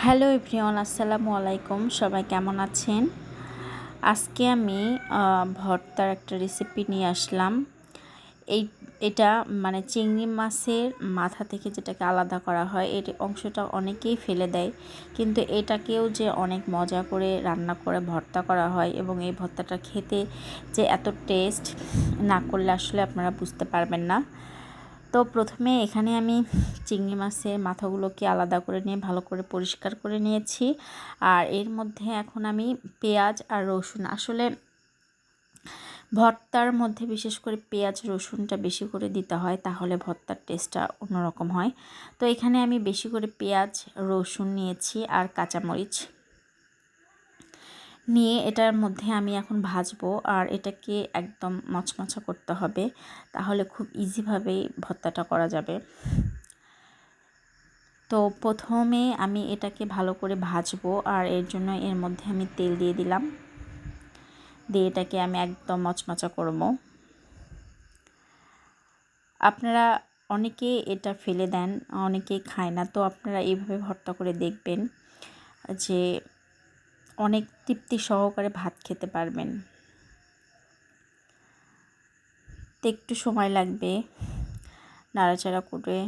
Hello everyone, আসসালামু আলাইকুম। সবাই কেমন আছেন? আজকে আমি ভর্তার একটা রেসিপি নিয়ে আসলাম। এটা মানে চিংড়ি মাছের মাথা থেকে যেটাকে আলাদা করা হয়, এর অংশটা অনেকেই ফেলে দেয়, কিন্তু এটাকেও যে অনেক মজা করে রান্না করে ভর্তা করা হয় এবং এই ভর্তাটা খেতে যে এত টেস্ট, না করলে আসলে আপনারা বুঝতে পারবেন না। তো প্রথমে এখানে আমি চিংড়ি মাছের মাথাগুলোকে আলাদা করে নিয়ে ভালো করে পরিষ্কার করে নিয়েছি। আর এর মধ্যে এখন আমি পেঁয়াজ আর রসুন, আসলে ভর্তার মধ্যে বিশেষ করে পেঁয়াজ রসুনটা বেশি করে দিতে হয়, তাহলে ভর্তার টেস্টটা অন্যরকম হয়। তো এখানে আমি বেশি করে পেঁয়াজ রসুন নিয়েছি আর কাঁচামরিচ নিয়ে এটার মধ্যে আমি এখন ভাজবো। আর এটাকে একদম মচমচা করতে হবে, তাহলে খুব ইজিভাবেই ভর্তাটা করা যাবে। তো প্রথমে আমি এটাকে ভালো করে ভাজবো, আর এর জন্য এর মধ্যে আমি তেল দিয়ে দিলাম, দিয়ে এটাকে আমি একদম মচমচা করব। আপনারা অনেকে এটা ফেলে দেন, অনেকেই খায় না, তো আপনারা এইভাবে ভর্তা করে দেখবেন যে অনেক তৃপ্তি সহকারে ভাত খেতে পারবেন। তো একটু সময় লাগবে, নাড়াচাড়া করে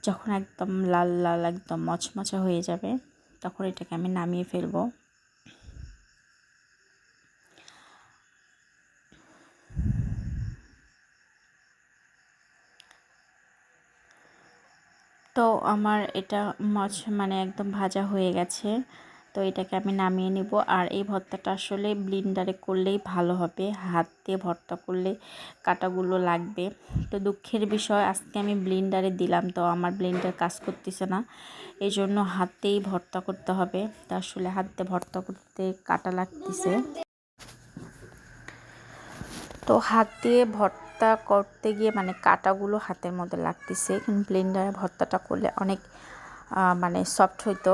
যখন একদম লাল লাল একদম মচমচা হয়ে যাবে, তখন এটাকে আমি নামিয়ে ফেলবো। তো আমার এটা মানে একদম ভাজা হয়ে গেছে। তো এটাকে আমি নামিয়ে নিব। আর এই ভর্তাটা আসলে ব্লেন্ডারে করলেই ভালো হবে, হাত দিয়ে ভর্তা করলে কাঁটাগুলো লাগবে। তো দুঃখের বিষয়, আজকে আমি ব্লেন্ডারে দিলাম, তো আমার ব্লেন্ডার কাজ করতেছে না, এই জন্য হাতেই ভর্তা করতে হবে। তো আসলে হাত দিয়ে ভর্তা করতে কাঁটা লাগতেছে, তো হাত দিয়ে ভর্তা করতে গিয়ে মানে কাঁটাগুলো হাতের মধ্যে লাগতেছে। কিন্তু ব্লেন্ডারে ভর্তাটা করলে অনেক মানে সফট হইতো।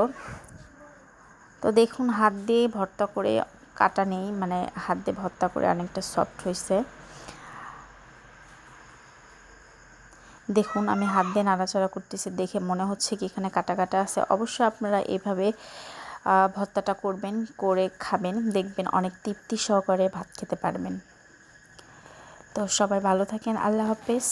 তো দেখুন, হাত দিয়ে ভর্তা করে কাটা নেই, মানে হাত দিয়ে ভর্তা করে অনেকটা সফট হয়েছে। দেখুন, আমি হাত দিয়ে নাড়াচাড়া করতেছি, দেখে মনে হচ্ছে কি এখানে কাটা কাটা আছে। অবশ্যই আপনারা এভাবে ভর্তাটা করবেন, করে খাবেন, দেখবেন অনেক তৃপ্তি সহকারে ভাত খেতে পারবেন। তো সবাই ভালো থাকেন, আল্লাহ হাফেজ।